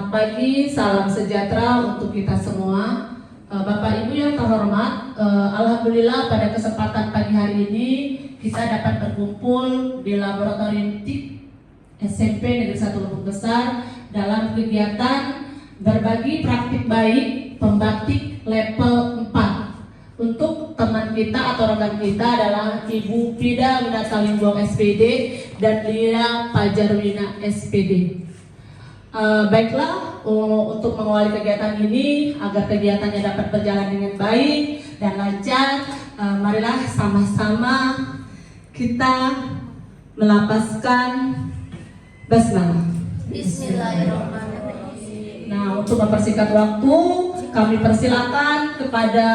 Selamat pagi, salam sejahtera untuk kita semua. Bapak Ibu yang terhormat, alhamdulillah pada kesempatan pagi hari ini kita dapat berkumpul di Laboratorium TIK SMP Negeri 1 Lombok Besar dalam kegiatan berbagi praktik baik pembatik level 4. Untuk teman kita atau rekan kita adalah Ibu Pida Winata Limbong SPD dan Lia Pajarwina SPD. Baiklah, untuk mengawali kegiatan ini agar kegiatannya dapat berjalan dengan baik dan lancar, marilah sama-sama kita melapaskan basmalah. Bismillahirrahmanirrahim. Nah, untuk mempersingkat waktu, kami persilakan kepada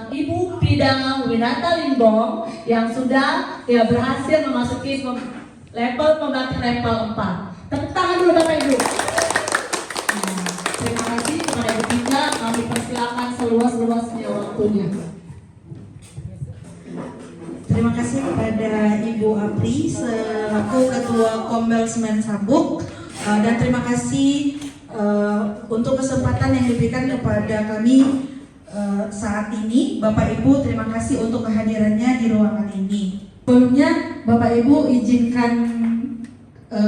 Ibu Pida Winata Limbong yang sudah berhasil memasuki level pembatik level 4. Tepuk tangan dulu Bapak Ibu. Terima kasih kepada Ibu Pida, kami persilakan seluas-luasnya waktunya. Terima kasih kepada Ibu Apri selaku Ketua Kombel Semen Sabuk, dan terima kasih untuk kesempatan yang diberikan kepada kami saat ini. Bapak Ibu, terima kasih untuk kehadirannya di ruangan ini. Sebelumnya Bapak Ibu izinkan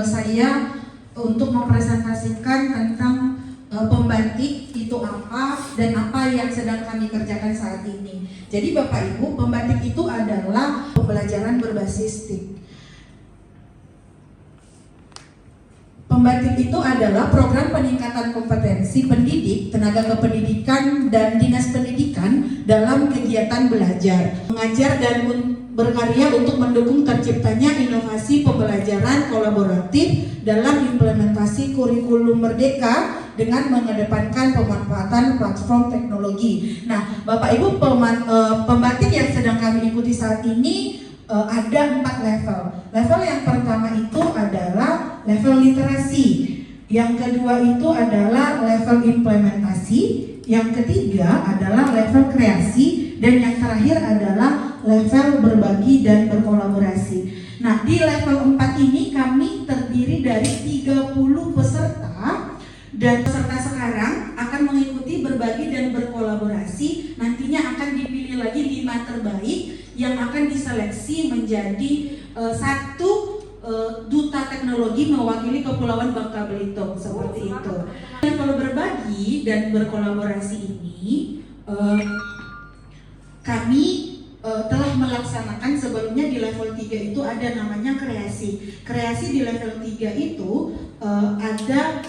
saya untuk mempresentasikan tentang pembatik itu apa dan apa yang sedang kami kerjakan saat ini. Jadi Bapak Ibu, pembatik itu adalah pembelajaran berbasis TIK. Pembatik itu adalah program peningkatan kompetensi pendidik, tenaga kependidikan, dan dinas pendidikan dalam kegiatan belajar, mengajar, dan berkarya untuk mendukung terciptanya inovasi pembelajaran kolaboratif dalam implementasi kurikulum merdeka dengan mengedepankan pemanfaatan platform teknologi. Nah, Bapak Ibu, pembatik yang sedang kami ikuti saat ini ada 4 level. Level yang pertama itu adalah level literasi, yang kedua itu adalah level implementasi, yang ketiga adalah level kreasi, dan yang terakhir adalah level berbagi dan berkolaborasi. Nah, di level 4 ini kami terdiri dari 30 peserta, dan peserta sekarang akan mengikuti berbagi dan berkolaborasi. Nantinya akan dipilih lagi 5 terbaik yang akan diseleksi menjadi satu duta teknologi mewakili Kepulauan Bangka Belitung, seperti itu. Level berbagi dan berkolaborasi ini kami telah melaksanakan sebelumnya. Di level 3 itu ada namanya kreasi. Kreasi di level 3 itu ada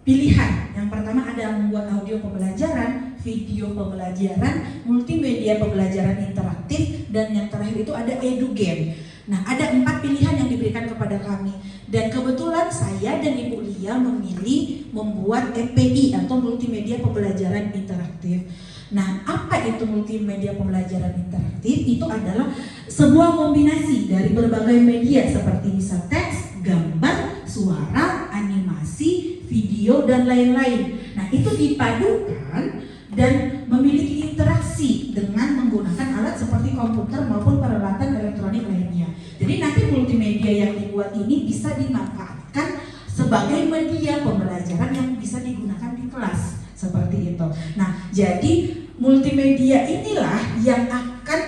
pilihan. Yang pertama ada membuat audio pembelajaran, video pembelajaran, multimedia pembelajaran interaktif, dan yang terakhir itu ada edu game. Nah, ada 4 pilihan yang diberikan kepada kami, dan kebetulan saya dan Ibu Lia memilih membuat MPI atau multimedia pembelajaran interaktif. Nah, apa itu multimedia pembelajaran interaktif? Itu adalah sebuah kombinasi dari berbagai media seperti bisa teks, gambar, suara, animasi, video, dan lain-lain. Nah, itu dipadukan dan memiliki interaksi dengan menggunakan alat seperti komputer maupun peralatan elektronik lainnya. Jadi nanti multimedia yang dibuat ini bisa dimanfaatkan sebagai media pembelajaran yang bisa digunakan di kelas, seperti itu. Nah, jadi multimedia inilah yang akan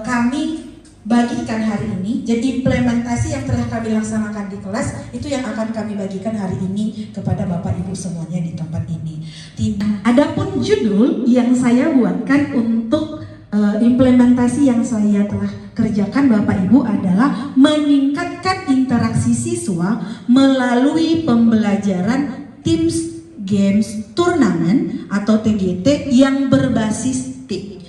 kami bagikan hari ini. Jadi implementasi yang telah kami laksanakan di kelas itu yang akan kami bagikan hari ini kepada Bapak Ibu semuanya di tempat ini. Adapun judul yang saya buatkan untuk implementasi yang saya telah kerjakan Bapak Ibu adalah meningkatkan interaksi siswa melalui pembelajaran Teams Games Turnamen atau TGT yang berbasis TIK.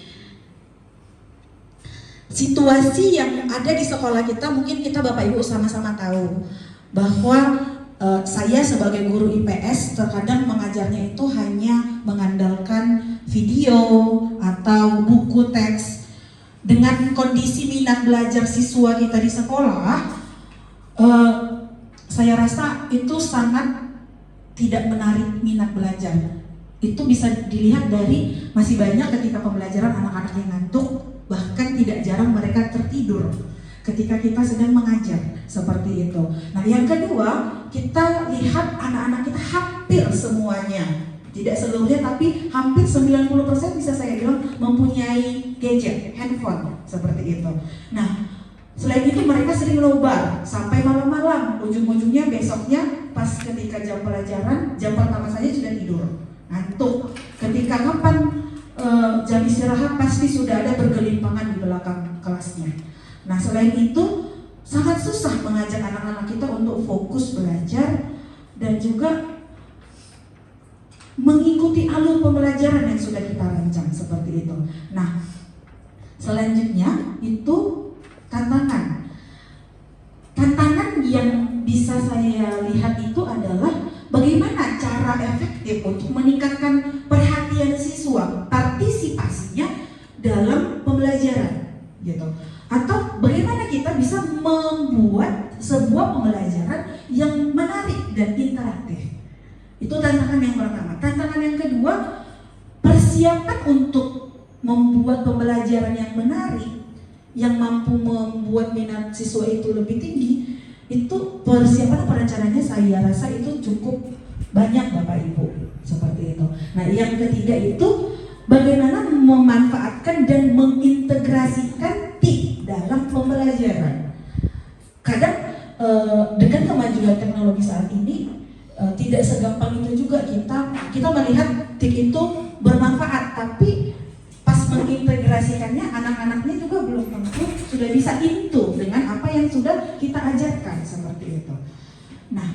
Situasi yang ada di sekolah kita, mungkin kita Bapak Ibu sama-sama tahu bahwa saya sebagai guru IPS terkadang mengajarnya itu hanya mengandalkan video atau buku teks. Dengan kondisi minat belajar siswa kita di sekolah, saya rasa itu sangat tidak menarik minat belajar. Itu bisa dilihat dari masih banyak ketika pembelajaran anak-anak yang ngantuk, bahkan tidak jarang mereka tertidur ketika kita sedang mengajar, seperti seperti itu. Nah, yang kedua, kita lihat anak-anak kita hampir semuanya, tidak seluruhnya tapi hampir 90% bisa saya bilang mempunyai gadget, handphone seperti itu. Nah, selain itu mereka sering nobar sampai malam-malam, ujung-ujungnya besoknya pas ketika jam pelajaran, jam pertama saja sudah tidur, ngantuk. Ketika kapan jam istirahat pasti sudah ada bergelimpangan di belakang kelasnya. Nah, selain itu sangat susah mengajak anak-anak kita untuk fokus belajar dan juga mengikuti alur pembelajaran yang sudah kita rancang seperti itu. Nah, selanjutnya itu tantangan. Tantangan yang bisa saya lihat itu adalah bagaimana cara efektif untuk meningkatkan perhatian siswa, partisipasinya dalam pembelajaran, gitu. Atau bagaimana kita bisa membuat sebuah pembelajaran yang menarik dan interaktif. Itu tantangan yang pertama. Tantangan yang kedua, persiapan untuk membuat pembelajaran yang menarik, yang mampu membuat minat siswa itu lebih tinggi. Itu persiapan perencanaannya saya rasa itu cukup banyak Bapak Ibu, seperti itu. Nah, yang ketiga itu bagaimana memanfaatkan dan mengintegrasikan TIK dalam pembelajaran. Kadang dengan kemajuan teknologi saat ini tidak segampang itu juga kita melihat TIK itu bermanfaat, tapi pas mengintegrasikannya anak-anaknya juga belum tentu sudah bisa into dengan apa yang sudah kita ajarkan seperti itu. Nah,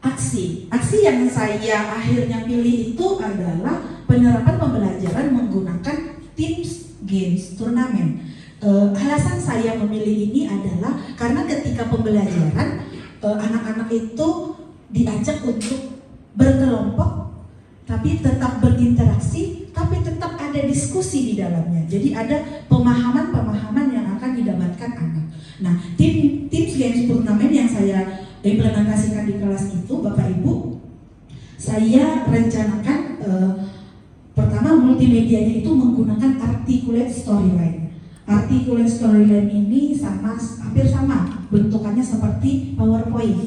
aksi yang saya akhirnya pilih itu adalah penerapan pembelajaran menggunakan Teams Games Turnamen. Alasan saya memilih ini adalah karena ketika pembelajaran anak-anak itu diajak untuk berkelompok, tapi tetap berinteraksi, tapi tetap ada diskusi di dalamnya. Jadi ada pemahaman-pemahaman yang akan didapatkan anak. Nah, Teams Games Turnamen yang saya implementasikan di kelas itu, Bapak Ibu, saya rencanakan pertama multimedianya itu menggunakan articulate storyline. Articulate storyline ini hampir sama bentukannya seperti PowerPoint,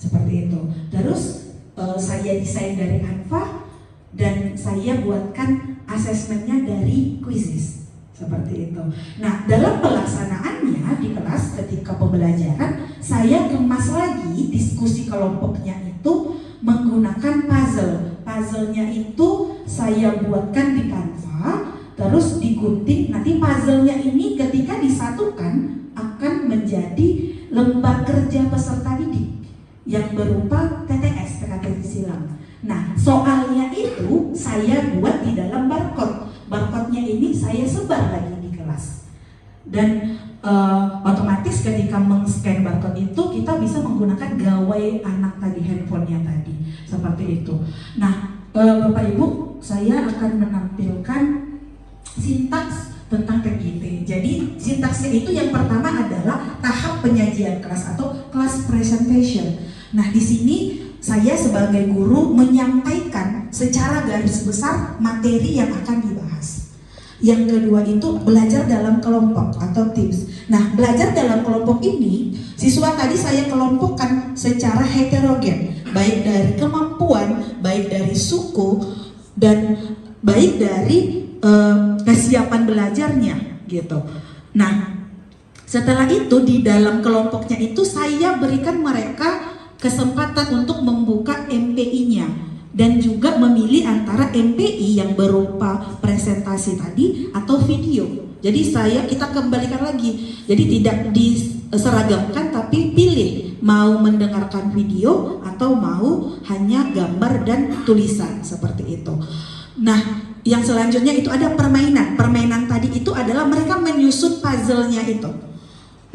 seperti itu. Terus saya desain dari Canva dan saya buatkan asesmennya dari quizzes, seperti itu. Nah, dalam pelaksanaannya di kelas ketika pembelajaran saya kemas lagi diskusi kelompoknya itu menggunakan puzzle. Puzzlenya itu saya buatkan di Canva, terus digunting. Nanti puzzlenya ini ketika disatukan akan menjadi lembar kerja peserta didik yang berupa TTS, teka-teki silang. Nah, soalnya itu saya buat di dalam barcode. Barcode-nya ini saya sebar lagi di kelas. Dan otomatis ketika meng-scan barcode itu kita bisa menggunakan gawai anak tadi, handphonenya tadi, seperti itu. Nah, Bapak Ibu, saya akan menampilkan sintaks tentang PGT. Jadi sintaksnya itu yang pertama adalah tahap penyajian kelas atau class presentation. Nah, di sini saya sebagai guru menyampaikan secara garis besar materi yang akan dibahas. Yang kedua itu belajar dalam kelompok atau teams. Nah, belajar dalam kelompok ini, siswa tadi saya kelompokkan secara heterogen, baik dari kemampuan, baik dari suku, dan baik dari kesiapan belajarnya, gitu. Nah, setelah itu di dalam kelompoknya itu saya berikan mereka kesempatan untuk membuka MPI-nya dan juga memilih antara MPI yang berupa presentasi tadi atau video. Jadi kita kembalikan lagi. Jadi tidak diseragamkan tapi pilih mau mendengarkan video atau mau hanya gambar dan tulisan seperti itu. Nah, yang selanjutnya itu ada permainan. Permainan tadi itu adalah mereka menyusun puzzle-nya itu.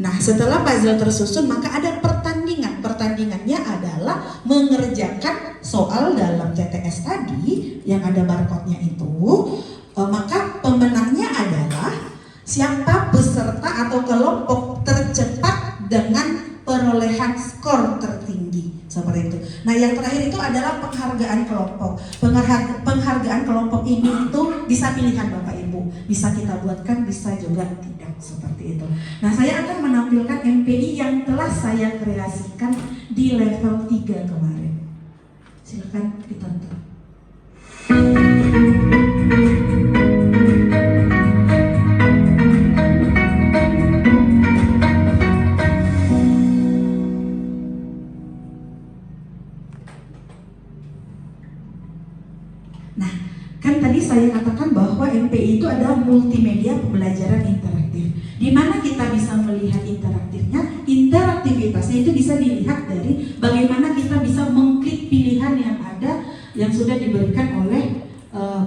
Nah, setelah puzzle tersusun maka ada pertandingan. Pertandingannya adalah mengerjakan soal dalam TTS tadi yang ada barcode-nya itu. Maka pemenangnya adalah siapa peserta atau kelompok tercepat dengan perolehan skor tertinggi, seperti itu. Nah, yang terakhir itu adalah penghargaan kelompok. Penghargaan kelompok ini itu bisa pilihan Bapak Ibu, bisa kita buatkan, bisa juga tidak, seperti itu. Nah, saya akan menampilkan MPI yang telah saya kreasikan di level 3 kemarin. Silakan ditonton. Nah, kan tadi saya katakan bahwa MPI itu adalah multimedia pembelajaran interaktif, di mana kita bisa melihat interaktifnya. Interaktivitasnya itu bisa dilihat dari bagaimana kita bisa mengklik pilihan yang ada yang sudah diberikan oleh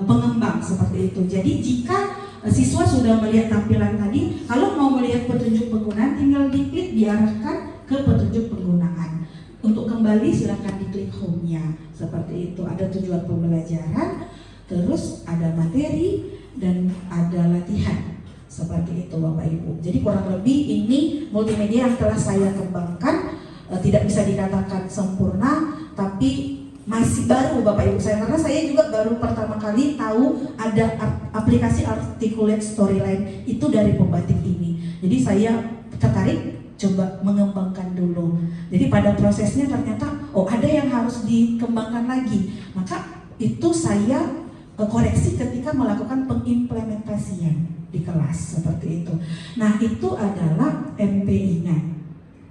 pengembang seperti itu. Jadi jika siswa sudah melihat tampilan tadi, kalau mau melihat petunjuk penggunaan tinggal diklik, diarahkan ke petunjuk penggunaan. Untuk kembali silakan diklik home-nya seperti itu. Ada tujuan pembelajaran, terus ada materi dan ada latihan seperti itu Bapak Ibu. Jadi kurang lebih ini multimedia yang telah saya kembangkan, tidak bisa dikatakan sempurna, tapi masih baru Bapak Ibu saya, karena saya juga baru pertama kali tahu ada aplikasi Articulate Storyline itu dari pembatik ini. Jadi saya tertarik coba mengembangkan dulu. Jadi pada prosesnya ternyata ada yang harus dikembangkan lagi. Maka itu saya koreksi ketika melakukan pengimplementasian di kelas seperti itu. Nah, itu adalah MPI-nya.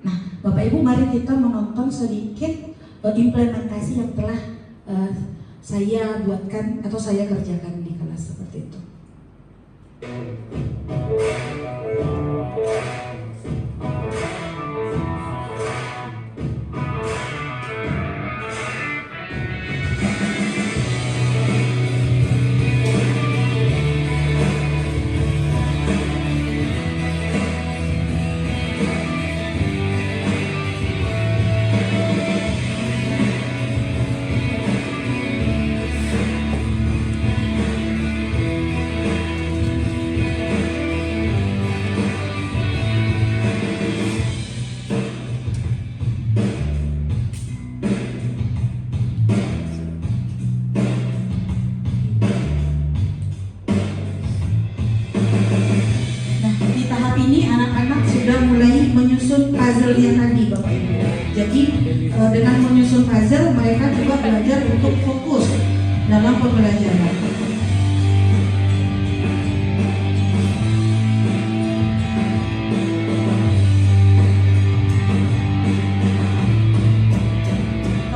Nah, Bapak Ibu mari kita menonton sedikit implementasi yang telah saya buatkan atau saya kerjakan di kelas seperti itu. Menyusun puzzle-nya tadi Bapak Ibu. Jadi dengan menyusun puzzle mereka juga belajar untuk fokus dalam pembelajaran.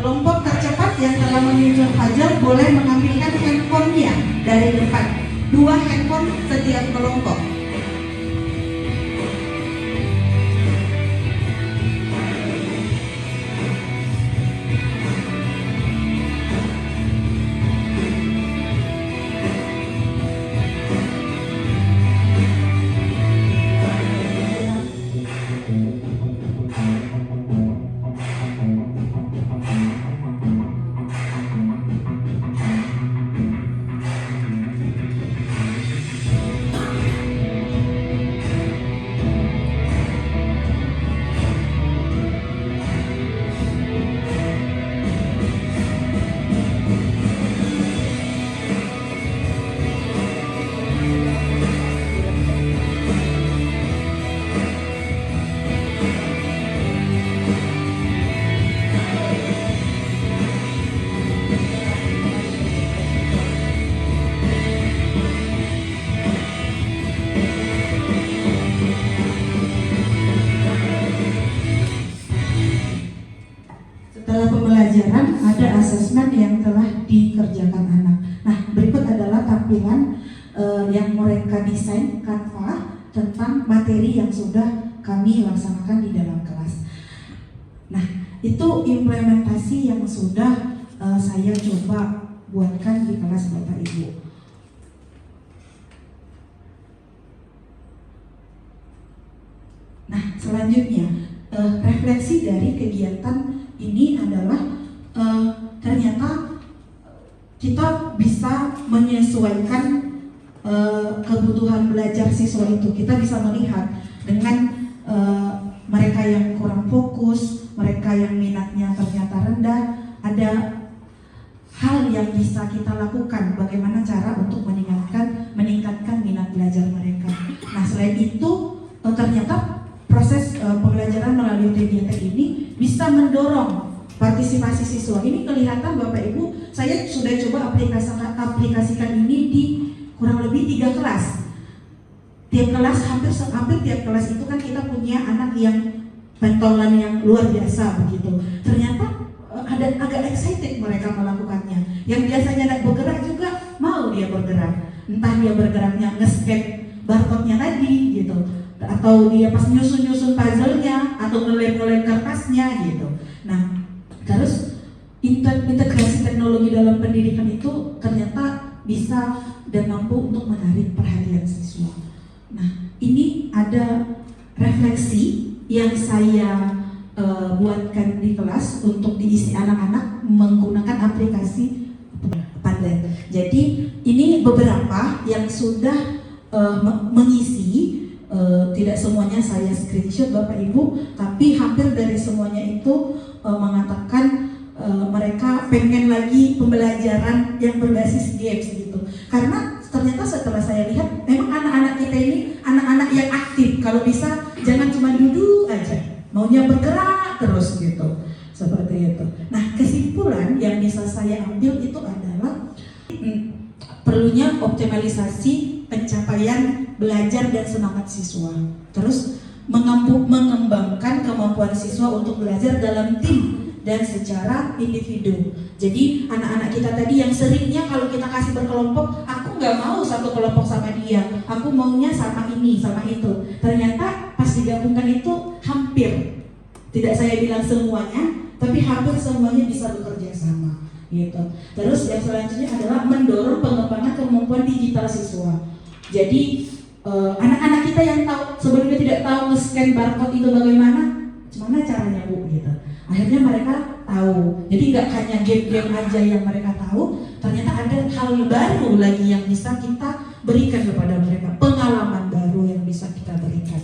Kelompok tercepat yang telah menyusun puzzle boleh mengambilkan handphonenya dari depan. 2 handphone setiap kelompok. Ada asesmen yang telah dikerjakan anak. Nah, berikut adalah tampilan yang mereka desain Canva tentang materi yang sudah kami laksanakan di dalam kelas. Nah, itu implementasi yang sudah saya coba buatkan di kelas Bapak Ibu. Nah, selanjutnya refleksi dari kegiatan ini adalah ternyata kita bisa menyesuaikan kebutuhan belajar siswa itu. Kita bisa melihat dengan mereka yang kurang fokus, mereka yang minatnya ternyata rendah, ada hal yang bisa kita lakukan, bagaimana cara untuk meningkatkan minat belajar mereka. Nah, selain itu ternyata proses pembelajaran melalui kegiatan ini mendorong partisipasi siswa. Ini kelihatan Bapak Ibu, saya sudah coba aplikasikan ini di kurang lebih 3 kelas. Tiap kelas, hampir tiap kelas itu kan kita punya anak yang pentolan yang luar biasa begitu. Ternyata ada agak excited mereka melakukannya. Yang biasanya tidak bergerak juga mau dia bergerak. Entah dia bergeraknya nge-scan barcode-nya tadi gitu, atau dia pas nyusun puzzle-nya, atau ngelem kertasnya gitu. Nah, terus integrasi teknologi dalam pendidikan itu ternyata bisa dan mampu untuk menarik perhatian siswa. Nah, ini ada refleksi yang saya buatkan di kelas untuk diisi anak-anak menggunakan aplikasi Padlet. Jadi ini beberapa yang sudah mengisi, tidak semuanya saya screenshot Bapak Ibu, tapi hampir dari semuanya itu mengatakan mereka pengen lagi pembelajaran yang berbasis games gitu. Karena ternyata setelah saya lihat memang anak-anak kita ini anak-anak yang aktif. Kalau bisa jangan cuma duduk aja, maunya bergerak terus gitu, seperti itu. Nah, kesimpulan yang bisa saya ambil itu adalah perlunya optimalisasi pencapaian belajar dan semangat siswa. Terus mengembangkan kemampuan siswa untuk belajar dalam tim dan secara individu. Jadi anak-anak kita tadi yang seringnya kalau kita kasih berkelompok, aku nggak mau satu kelompok sama dia, aku maunya sama ini, sama itu. Ternyata pas digabungkan itu hampir, tidak saya bilang semuanya, tapi hampir semuanya bisa bekerja sama gitu. Terus yang selanjutnya adalah mendorong pengembangan kemampuan digital siswa. Jadi anak-anak kita yang tahu sebelumnya tidak tahu scan barcode itu bagaimana caranya Bu gitu. Akhirnya mereka tahu. Jadi nggak hanya game-game aja yang mereka tahu, ternyata ada hal baru lagi yang bisa kita berikan kepada mereka, pengalaman baru yang bisa kita berikan.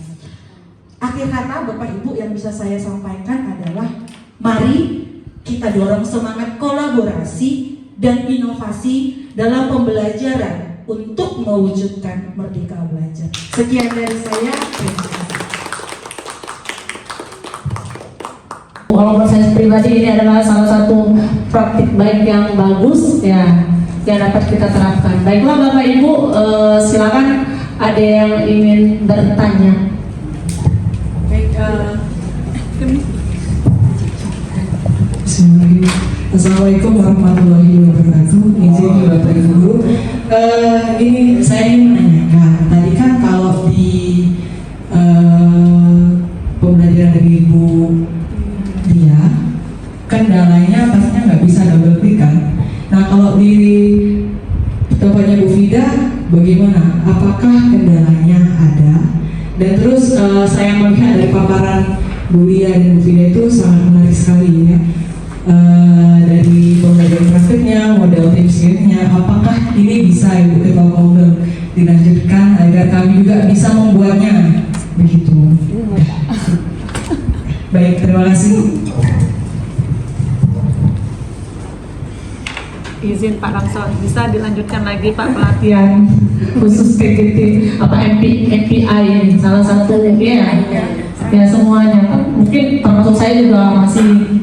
Akhir kata Bapak Ibu yang bisa saya sampaikan adalah mari kita dorong semangat kolaborasi dan inovasi dalam pembelajaran untuk mewujudkan merdeka belajar. Sekian dari saya. Terima kasih. Kalau menurut saya pribadi ini adalah salah satu praktik baik yang bagus ya, yang dapat kita terapkan. Baiklah Bapak Ibu, silakan ada yang ingin bertanya. Baik, Assalamualaikum warahmatullahi wabarakatuh. Izin Bapak Ibu, ini saya ingin menanyakan. Tadi kan kalau di pembelajaran dari Ibu Dia, kendalanya pastinya nggak bisa double click kan. Nah kalau di tempatnya Bu Fida bagaimana? Apakah kendalanya ada? Dan terus saya melihat dari paparan Bu Lia dan Bu Fida itu sangat menarik sekali ya. Dari pembelajaran praktiknya, model tim skillnya, apakah ini bisa Ibu Ketua Komdel dilanjutkan agar kami juga bisa membuatnya begitu? Baik, terima kasih. Izin Pak Ramson, bisa dilanjutkan lagi Pak pelatihan khusus PGT apa MPI ini salah satu ya semuanya kan mungkin termasuk saya juga masih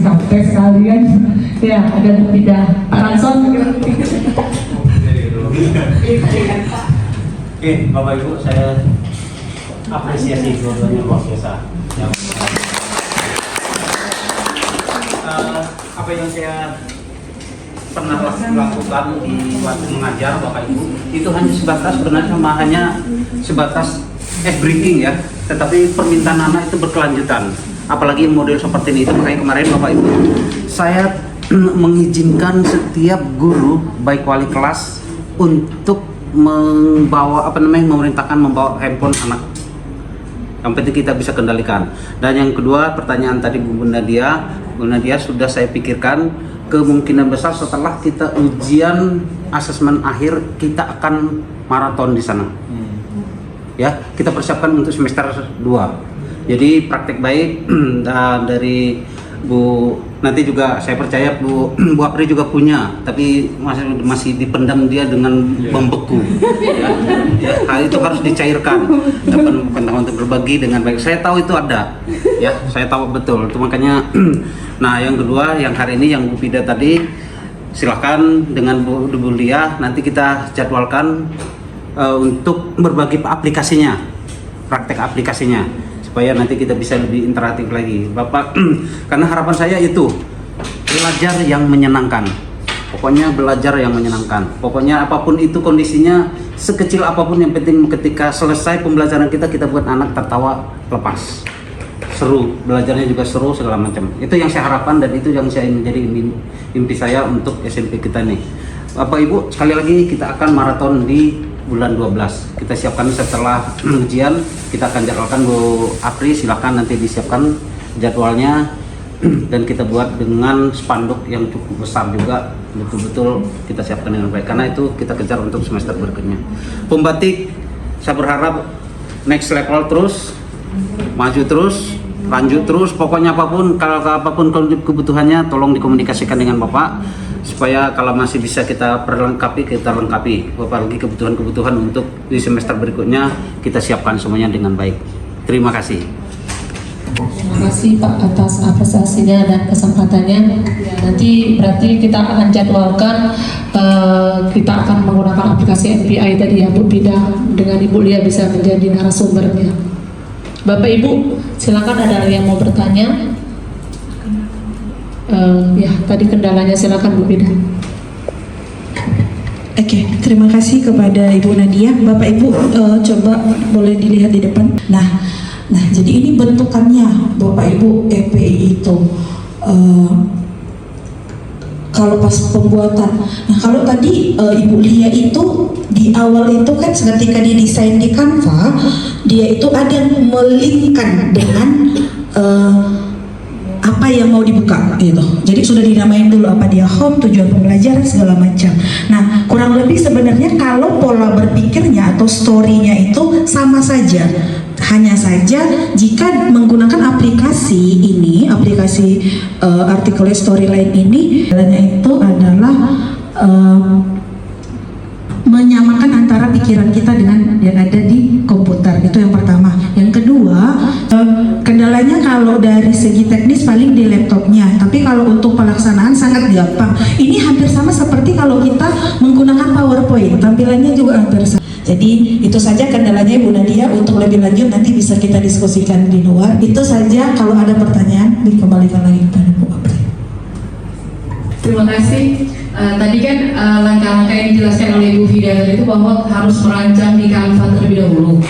kapten sekali kan ya ada tidak Pak Ramson. Oke, Bapak Ibu, saya apresiasi dua-duanya luar biasa. Apa yang saya pernah lakukan di waktu mengajar Bapak Ibu itu hanya sebatas ice breaking ya, tetapi permintaan anak itu berkelanjutan, apalagi model seperti ini. Itu makanya kemarin Bapak Ibu saya mengizinkan setiap guru baik wali kelas untuk memerintahkan membawa handphone anak. Yang penting kita bisa kendalikan. Dan yang kedua, pertanyaan tadi Bu Nadia sudah saya pikirkan, kemungkinan besar setelah kita ujian asesmen akhir kita akan maraton di sana. Ya, kita persiapkan untuk semester 2. Jadi praktek baik dari Bu nanti juga saya percaya Bu Apri juga punya, tapi masih dipendam dia dengan membeku. Ya, hal itu harus dicairkan. Untuk berbagi dengan baik. Saya tahu itu ada, ya, saya tahu betul. Itu makanya. Nah, yang kedua, yang hari ini yang Bu Fida tadi, silahkan dengan Bu Lia nanti kita jadwalkan untuk berbagi aplikasinya, praktek aplikasinya, supaya nanti kita bisa lebih interaktif lagi, Bapak. Karena harapan saya itu belajar yang menyenangkan. Pokoknya belajar yang menyenangkan. Pokoknya apapun itu kondisinya, sekecil apapun, yang penting ketika selesai pembelajaran kita buat anak tertawa lepas. Seru, belajarnya juga seru segala macam. Itu yang saya harapkan dan itu yang saya menjadi mimpi saya untuk SMP kita nih. Bapak Ibu, sekali lagi kita akan maraton di bulan 12. Kita siapkan setelah ujian, kita akan jadwalkan. Bu Apri silakan nanti disiapkan jadwalnya dan kita buat dengan spanduk yang cukup besar juga, betul-betul kita siapkan dengan baik karena itu kita kejar untuk semester berikutnya. Pembatik, saya berharap next level terus, maju terus, lanjut terus, pokoknya apapun, kalau apapun kebutuhannya tolong dikomunikasikan dengan Bapak supaya kalau masih bisa kita perlengkapi, kita lengkapi. Apalagi kebutuhan-kebutuhan untuk di semester berikutnya kita siapkan semuanya dengan baik. Terima kasih. Terima kasih Pak atas apresiasinya dan kesempatannya. Nanti berarti kita akan jadwalkan kita akan menggunakan aplikasi NPI tadi ya Bu Fida, dengan Ibu Lia bisa menjadi narasumbernya. Bapak Ibu silakan, ada lagi yang mau bertanya? Ya tadi kendalanya, silakan Bu Fida. Oke, terima kasih kepada Ibu Nadia. Bapak Ibu coba boleh dilihat di depan. Nah, jadi ini bentukannya Bapak Ibu EPI itu. Kalau pas pembuatan, nah kalau tadi Ibu Lia itu di awal itu kan ketika didesain di Canva, dia itu ada melingkan dengan apa yang mau dibuka gitu. Jadi sudah dinamain dulu apa dia home, tujuan pembelajaran segala macam. Nah, kurang lebih sebenarnya kalau pola berpikirnya atau story-nya itu sama saja. Hanya saja jika menggunakan aplikasi ini, aplikasi artikel storyline ini, itu adalah menyamakan antara pikiran kita dengan yang ada di komputer. Itu yang pertama. Yang kedua, kendalanya kalau dari segi teknis paling di laptopnya, tapi kalau untuk pelaksanaan sangat gampang. Ini hampir sama seperti kalau kita menggunakan PowerPoint, tampilannya juga hampir sama. Jadi itu saja kendalanya Ibu Nadia. Untuk lebih lanjut nanti bisa kita diskusikan di luar. Itu saja, kalau ada pertanyaan dikembalikan lagi kepada Bu Apri. Terima kasih. Tadi kan langkah-langkah yang dijelaskan oleh Bu Fida tadi itu bahwa harus merancang di Canva terlebih dahulu.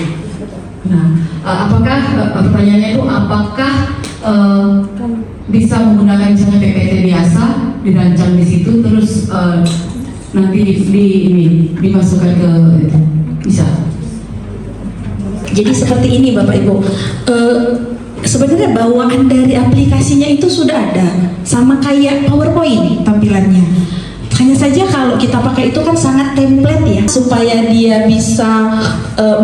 Nah, apakah pertanyaannya itu apakah bisa menggunakan misalnya PPT biasa dirancang di situ terus nanti dimasukkan ke itu? Bisa. Jadi seperti ini Bapak Ibu. Sebenarnya bawaan dari aplikasinya itu sudah ada, sama kayak PowerPoint tampilannya. Hanya saja kalau kita pakai itu kan sangat template ya, supaya dia bisa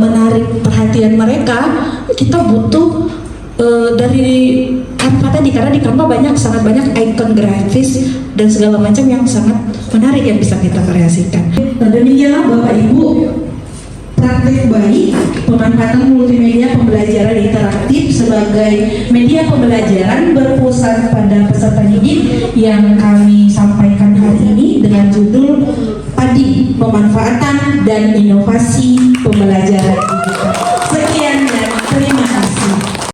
menarik perhatian mereka, kita butuh dari Canva tadi, karena di Canva sangat banyak icon grafis dan segala macam yang sangat menarik yang bisa kita kreasikan. Demikianlah Bapak Ibu praktek baik pemanfaatan multimedia pembelajaran interaktif sebagai media pembelajaran berpusat pada peserta didik yang kami sampaikan hari ini dengan judul PADI, pemanfaatan dan inovasi pembelajaran